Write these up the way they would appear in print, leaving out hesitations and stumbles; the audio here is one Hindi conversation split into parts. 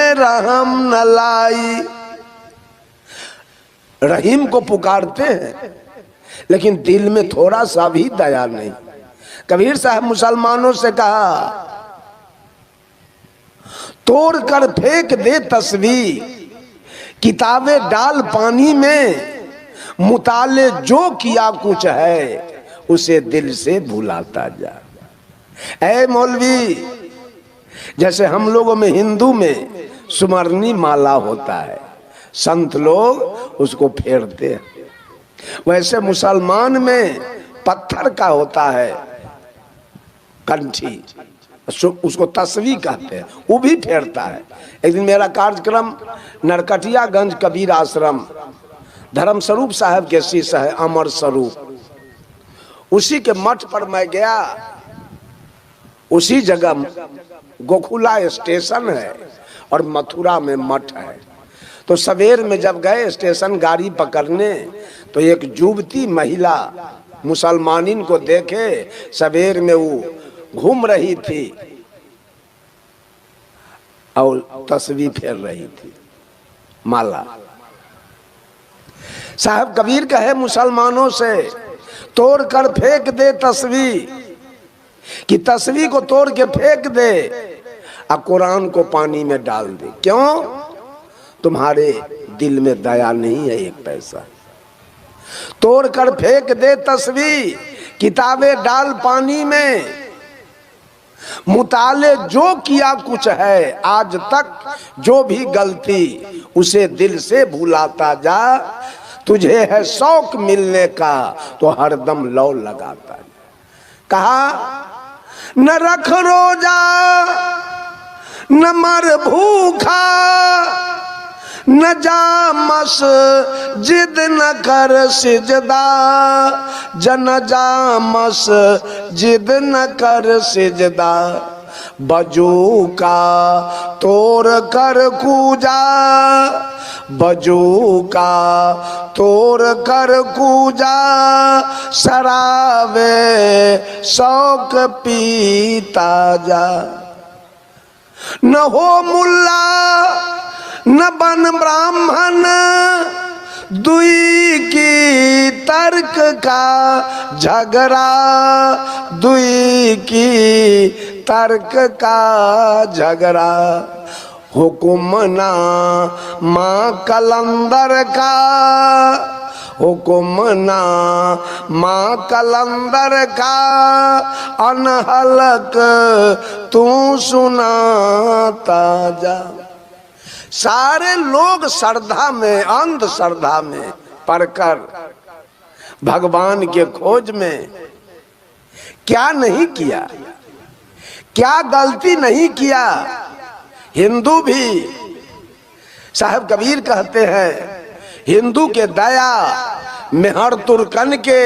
में रहम न लाई। रहीम को पुकारते हैं लेकिन दिल में थोड़ा सा भी दया नहीं। कबीर साहब मुसलमानों से कहा, तोड़ कर फेंक दे तस्वीर, किताबें डाल पानी में, मुताले जो किया कुछ है उसे दिल से भुलाता जा। ऐ मौलवी, जैसे हम लोगों में हिंदू में सुमरनी माला होता है, संत लोग उसको फेरते हैं, वैसे मुसलमान में पत्थर का होता है कंठी, उसको तस्वीर कहते हैं, वो भी फेरता है। एक दिन मेरा कार्यक्रम नरकटियागंज कबीर आश्रम, धर्म स्वरूप साहब के शिष्य है अमर स्वरूप, उसी के मठ पर मैं गया। उसी जगह गोकुला स्टेशन है और मथुरा में मठ है। तो सवेर में जब गए स्टेशन गाड़ी पकड़ने, तो एक युवती महिला मुसलमानिन को देखे, सवेर में वो घूम रही थी और तस्वीर फेर रही थी माला। साहब कबीर कहे मुसलमानों से, तोड़ कर फेंक दे तस्वीर, कि तस्वीर को तोड़ के फेंक दे और कुरान को पानी में डाल दे। क्यों? तुम्हारे दिल में दया नहीं है एक पैसा। तोड़ कर फेंक दे तस्वीर, किताबें डाल पानी में, मुताले जो किया कुछ है आज तक, जो भी गलती उसे दिल से भुलाता जा। तुझे है शौक मिलने का तो हरदम लौ लगाता है। कहा, न रख रोजा न मर भूखा, न जा मस्जिद न कर सिजदा, जन जा मस्जिद न कर सिजदा, बजू का तोड़ कर कूजा, बजू का तोड़ कर कूजा, शराबे शौक पीता जा। न हो मुल्ला न बन ब्राह्मण, दुई की तर्क का झगड़ा, दुई की तर्क का झगड़ा। हुक्म ना माँ कलंदर का, हुक्म ना माँ कलंदर का, अनहलक तू सुनाता जा। सारे लोग श्रद्धा में, अंध श्रद्धा में पढ़कर भगवान के खोज में क्या नहीं किया, क्या गलती नहीं किया। हिंदू भी, साहब कबीर कहते हैं, हिंदू के दया मेहर तुर्कन के,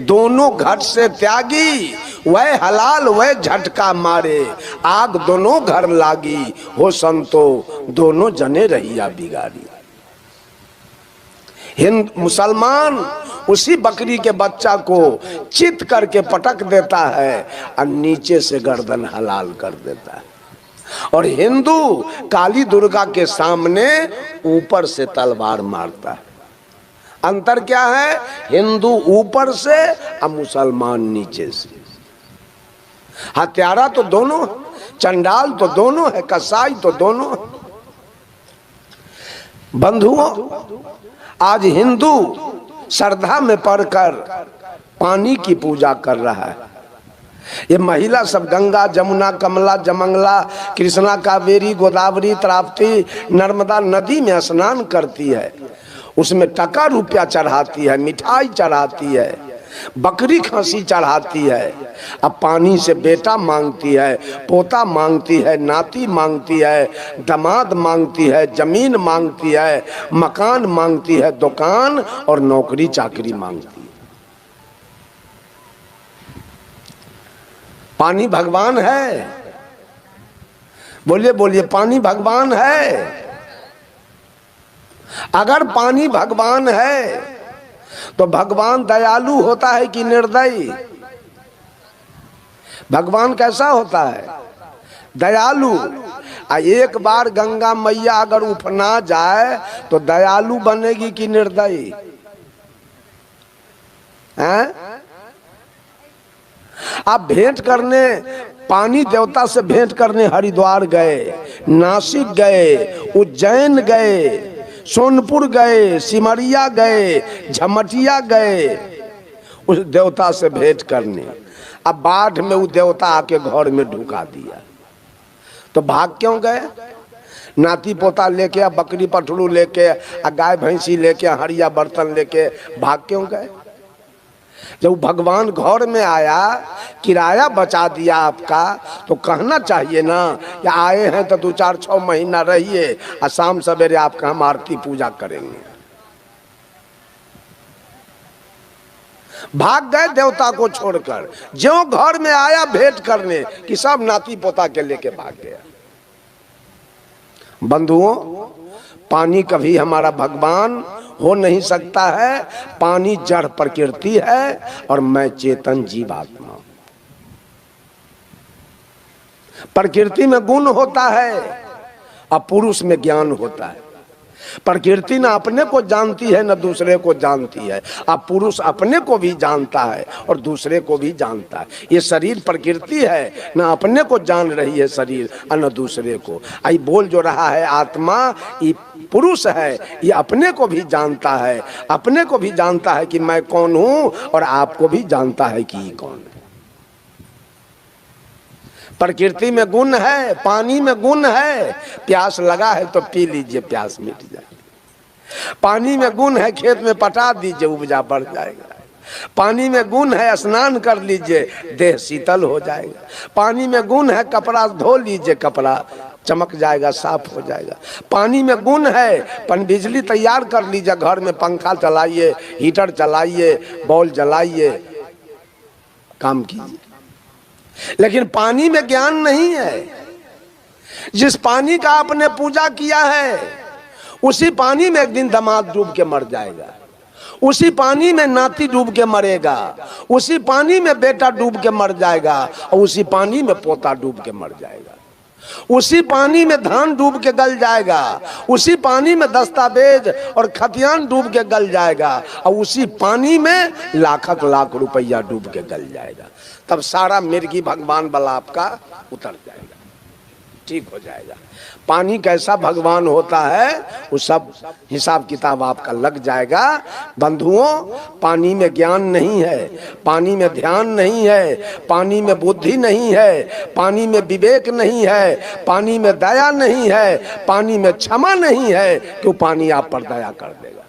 दोनों घट से त्यागी, वह हलाल वह झटका मारे, आग दोनों घर लागी, हो संतो दोनों जने रहिया बिगाड़ी। हिंद मुसलमान उसी बकरी के बच्चा को चित करके पटक देता है और नीचे से गर्दन हलाल कर देता है, और हिंदू काली दुर्गा के सामने ऊपर से तलवार मारता है। अंतर क्या है? हिंदू ऊपर से और मुसलमान नीचे से। हत्यारा तो दोनों, चंडाल तो दोनों है, कसाई तो दोनों है। बंधुओं, आज हिंदू श्रद्धा में पढ़कर पानी की पूजा कर रहा है। ये महिला सब गंगा जमुना कमला जमंगला कृष्णा कावेरी गोदावरी ताप्ती नर्मदा नदी में स्नान करती है, उसमें टका रुपया चढ़ाती है, मिठाई चढ़ाती है, बकरी खसी चढ़ाती है, अब पानी से बेटा मांगती है, पोता मांगती है, नाती मांगती है, दामाद मांगती है, जमीन मांगती है, मकान मांगती है, दुकान और नौकरी चाकरी मांगती है। पानी भगवान है? बोलिए बोलिए, पानी भगवान है? अगर पानी भगवान है तो भगवान दयालु होता है कि निर्दयी? भगवान कैसा होता है? दयालु। एक बार गंगा मैया अगर उफना जाए तो दयालु बनेगी कि निर्दयी हैं? आप भेंट करने, पानी देवता से भेंट करने हरिद्वार गए, नासिक गए, उज्जैन गए, सोनपुर गए, सिमरिया गए, झमटिया गए उस देवता से भेंट करने। अब बाढ़ में वो देवता आके घर में ढुका दिया, तो भाग क्यों गए? नाती पोता लेके, बकरी पठरू लेके, गाय भैंसी लेके, हरिया बर्तन लेके भाग क्यों गए? जब भगवान घर में आया, किराया बचा दिया आपका, तो कहना चाहिए ना कि आए हैं तो 2-4-6 महीना रहिए और शाम सवेरे आपका हम आरती पूजा करेंगे। भाग गए देवता को छोड़कर। जो घर में आया भेंट करने कि सब नाती पोता के लेके भाग गया। बंधुओं, पानी कभी हमारा भगवान हो नहीं सकता है। पानी जड़ प्रकृति है और मैं चेतन जीवात्मा। प्रकृति में गुण होता है और पुरुष में ज्ञान होता है। प्रकृति ना अपने को जानती है न दूसरे को जानती है, अब पुरुष अपने को भी जानता है और दूसरे को भी जानता है। ये शरीर प्रकृति है, न अपने को जान रही है शरीर और न दूसरे को। आई बोल जो रहा है आत्मा, ये पुरुष है, ये अपने को भी जानता है, अपने को भी जानता है कि मैं कौन हूं और आपको भी जानता है कि ये कौन है। प्रकृति में गुण है, पानी में गुण है, प्यास लगा है तो पी लीजिए, प्यास मिट जाए। पानी में गुण है, खेत में पटा दीजिए, उपजा बढ़ जाएगा। पानी में गुण है, स्नान कर लीजिए, देह शीतल हो जाएगा। पानी में गुण है, कपड़ा धो लीजिए, कपड़ा चमक जाएगा, साफ हो जाएगा। पानी में गुण है, बिजली तैयार कर लीजिए, घर में पंखा चलाइए, हीटर चलाइए, बॉल जलाइए, काम कीजिए। लेकिन पानी में ज्ञान नहीं है। जिस पानी का आपने पूजा किया है उसी पानी में एक दिन दामाद डूब के मर जाएगा, उसी पानी में नाती डूब के मरेगा, उसी पानी में बेटा डूब के मर जाएगा और उसी पानी में पोता डूब के मर जाएगा, उसी पानी में धान डूब के गल जाएगा, उसी पानी में दस्तावेज और खतियान डूब के गल जाएगा और उसी पानी में लाख रुपया डूब के गल जाएगा। तब सारा मिर्गी भगवान वाला आपका उतर जाएगा, ठीक हो जाएगा। पानी कैसा भगवान होता है वो सब हिसाब किताब आपका लग जाएगा। बंधुओं, पानी में ज्ञान नहीं है, पानी में ध्यान नहीं है, पानी में बुद्धि नहीं है, पानी में विवेक नहीं है, पानी में दया नहीं है, पानी में क्षमा नहीं है कि वो पानी आप पर दया कर देगा।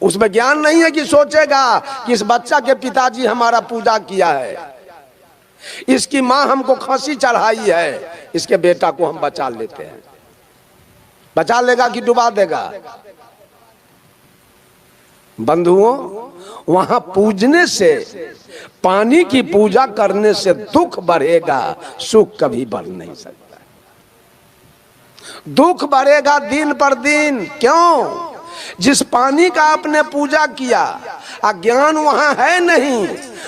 उसमें ज्ञान नहीं है कि सोचेगा कि इस बच्चा के पिताजी हमारा पूजा किया है, इसकी माँ हमको खसी चढ़ाई है, इसके बेटा को हम बचा लेते हैं। बचा लेगा कि डुबा देगा? बंधुओं, वहां पूजने से, पानी की पूजा करने से दुख बढ़ेगा, सुख कभी बढ़ नहीं सकता। दुख बढ़ेगा दिन पर दिन। क्यों? जिस पानी का आपने पूजा किया, अज्ञान वहां है नहीं,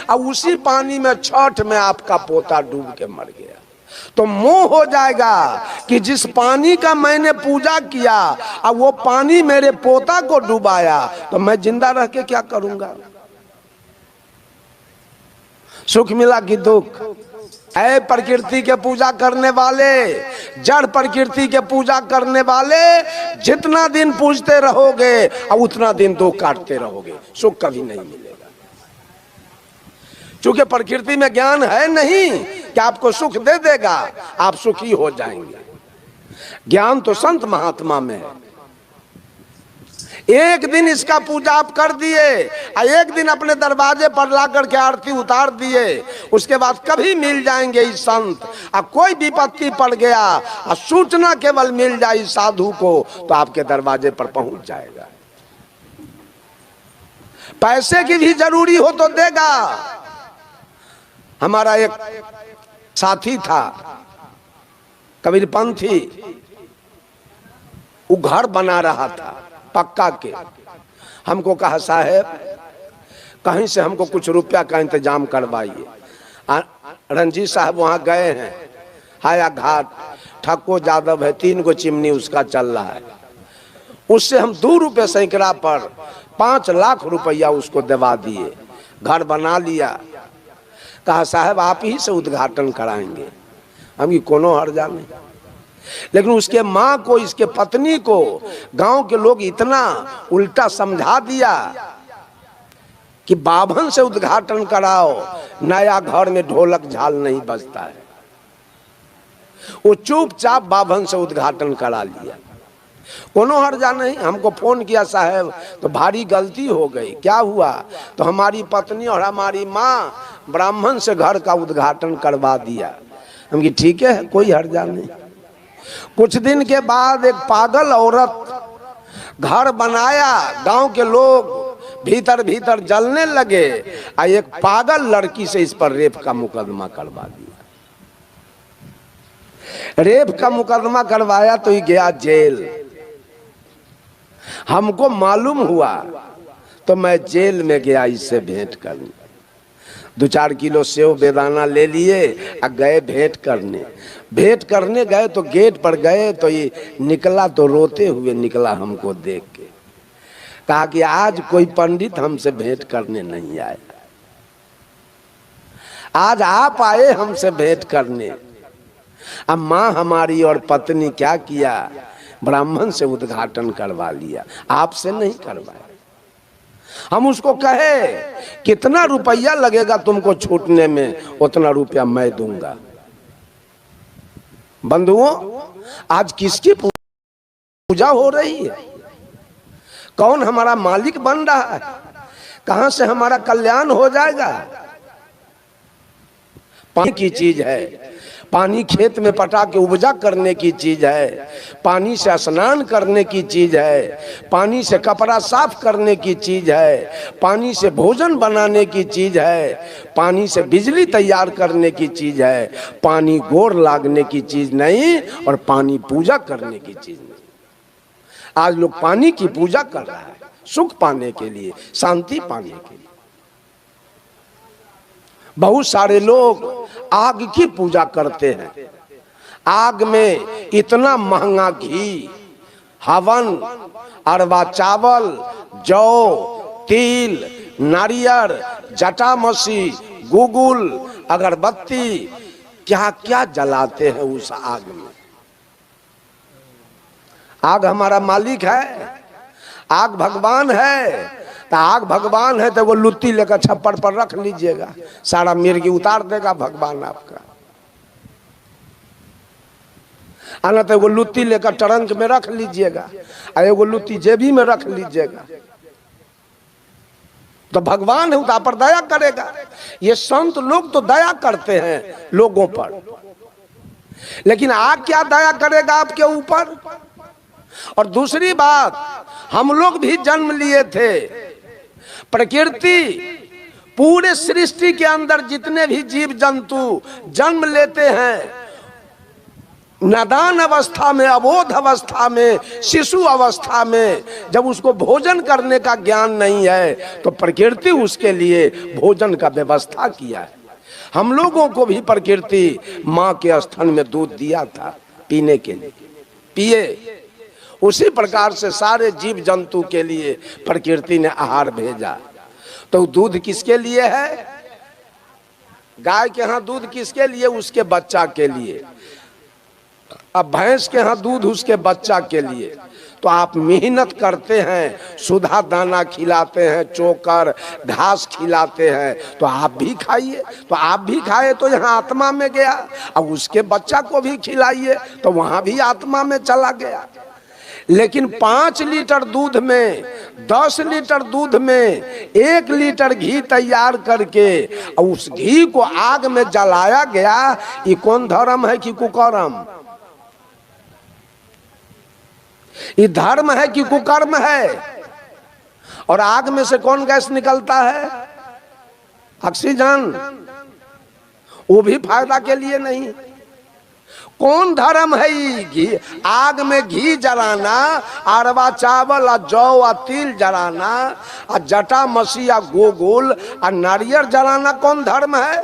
अब उसी पानी में छठ में आपका पोता डूब के मर गया, तो मोह हो जाएगा कि जिस पानी का मैंने पूजा किया अब वो पानी मेरे पोता को डुबाया, तो मैं जिंदा रह के क्या करूंगा? सुख मिला कि दुख? ऐ प्रकृति के पूजा करने वाले, जड़ प्रकृति के पूजा करने वाले, जितना दिन पूजते रहोगे और उतना दिन दुख काटते रहोगे, सुख कभी नहीं मिलेगा। क्योंकि प्रकृति में ज्ञान है नहीं कि आपको सुख दे देगा, आप सुखी हो जाएंगे। ज्ञान तो संत महात्मा में है। एक दिन इसका पूजा आप कर दिए, एक दिन अपने दरवाजे पर ला करके आरती उतार दिए, उसके बाद कभी मिल जाएंगे इस संत। अब कोई विपत्ति पड़ गया और सूचना केवल मिल जाए साधु को, तो आपके दरवाजे पर पहुंच जाएगा। पैसे की भी जरूरी हो तो देगा। हमारा एक साथी था कबीरपंथी, वो घर बना रहा था पक्का के। हमको कहा साहब कहीं से हमको कुछ रुपया का इंतजाम करवाइए। रंजीत साहब वहां गए हैं, हाया घाट, ठक्को जादव है, 3 गो चिमनी उसका चल रहा है। उससे हम 2 रुपये सैकड़ा पर 5 लाख रुपया उसको दिवा दिए, घर बना लिया। कहा साहब आप ही से उद्घाटन कराएंगे। हम ये कोनो हर्जा नहीं। लेकिन उसके माँ को, इसके पत्नी को गांव के लोग इतना उल्टा समझा दिया कि बाभन से उद्घाटन कराओ, नया घर में ढोलक झाल नहीं बजता है। वो चुपचाप बाभन से उद्घाटन करा लिया, कोनो हर्जा नहीं। हमको फोन किया साहब तो भारी गलती हो गई। क्या हुआ? तो हमारी पत्नी और हमारी माँ ब्राह्मण से घर का उद्घाटन करवा दिया। हम कि ठीक है, कोई हर्जा नहीं। कुछ दिन के बाद एक पागल औरत घर बनाया, गांव के लोग भीतर भीतर जलने लगे और एक पागल लड़की से इस पर रेप का मुकदमा करवा दिया। रेप का मुकदमा करवाया तो ये गया जेल। हमको मालूम हुआ तो मैं जेल में गया इससे भेंट करने। 2-4 किलो सेव बेदाना ले लिए और गए भेंट करने। भेंट करने गए तो गेट पर गए तो ये निकला तो रोते हुए निकला हमको देख के। कहा कि आज कोई पंडित हमसे भेंट करने नहीं आया, आज आप आए हमसे भेंट करने। अब माँ हमारी और पत्नी क्या किया, ब्राह्मण से उद्घाटन करवा लिया, आपसे नहीं करवाया। हम उसको कहे कितना रुपया लगेगा तुमको छूटने में, उतना रुपया मैं दूंगा। बंधुओं, आज किसकी पूजा हो रही है? कौन हमारा मालिक बन रहा है? कहां से हमारा कल्याण हो जाएगा? पानी की चीज है, पानी खेत में पटा के उपजा करने की चीज है, पानी से स्नान करने की चीज है, पानी से कपड़ा साफ करने की चीज है, पानी से भोजन बनाने की चीज है, पानी से बिजली तैयार करने की चीज है। पानी गोर लागने की चीज नहीं और पानी पूजा करने की चीज नहीं। आज लोग पानी की पूजा कर रहा है, सुख पाने के लिए, शांति पाने के लिए। बहुत सारे लोग आग की पूजा करते हैं। आग में इतना महंगा घी, हवन, अरवा चावल, जौ, तिल, नारियल, जटामसी, गुगुल, अगरबत्ती, क्या क्या जलाते हैं उस आग में। आग हमारा मालिक है, आग भगवान है। तो आग भगवान है तो वो लुत्ती लेकर छप्पर पर रख लीजिएगा, सारा मिर्गी उतार देगा भगवान आपका। आना तो वो लुत्ती लेकर ट्रंक में रख लीजिएगा और एगो लुत्ती जेबी में रख लीजिएगा, तो भगवान है उतार पर दया करेगा। ये संत लोग तो दया करते हैं लोगों पर, लेकिन आग क्या दया करेगा आपके ऊपर? और दूसरी बात, हम लोग भी जन्म लिए थे। प्रकृति, पूरे सृष्टि के अंदर जितने भी जीव जंतु जन्म लेते हैं, नादान अवस्था में, अबोध अवस्था में, शिशु अवस्था में, जब उसको भोजन करने का ज्ञान नहीं है तो प्रकृति उसके लिए भोजन का व्यवस्था किया है। हम लोगों को भी प्रकृति माँ के स्तन में दूध दिया था पीने के लिए, पिए। उसी प्रकार से सारे जीव जंतु के लिए प्रकृति ने आहार भेजा। तो दूध किसके लिए है? गाय के यहाँ दूध किसके लिए? उसके बच्चा के लिए। अब भैंस के यहाँ दूध उसके बच्चा के लिए। तो आप मेहनत करते हैं, सुधा दाना खिलाते हैं, चोकर घास खिलाते हैं, तो आप भी खाइए। तो आप भी खाए तो यहाँ आत्मा में गया, अब उसके बच्चा को भी खिलाइए तो वहां भी आत्मा में चला गया। लेकिन 5 लीटर दूध में, 10 लीटर दूध में 1 लीटर घी तैयार करके और उस घी को आग में जलाया गया। ये कौन धर्म है कि कुकर्म? ये धर्म है कि कुकर्म है? और आग में से कौन गैस निकलता है? ऑक्सीजन। वो भी फायदा के लिए नहीं। कौन धर्म है ये? घी, आग में घी जलाना, अरवा चावल और जौ और तिल जलाना और जटा मसी या गोगुल और नारियल जलाना कौन धर्म है?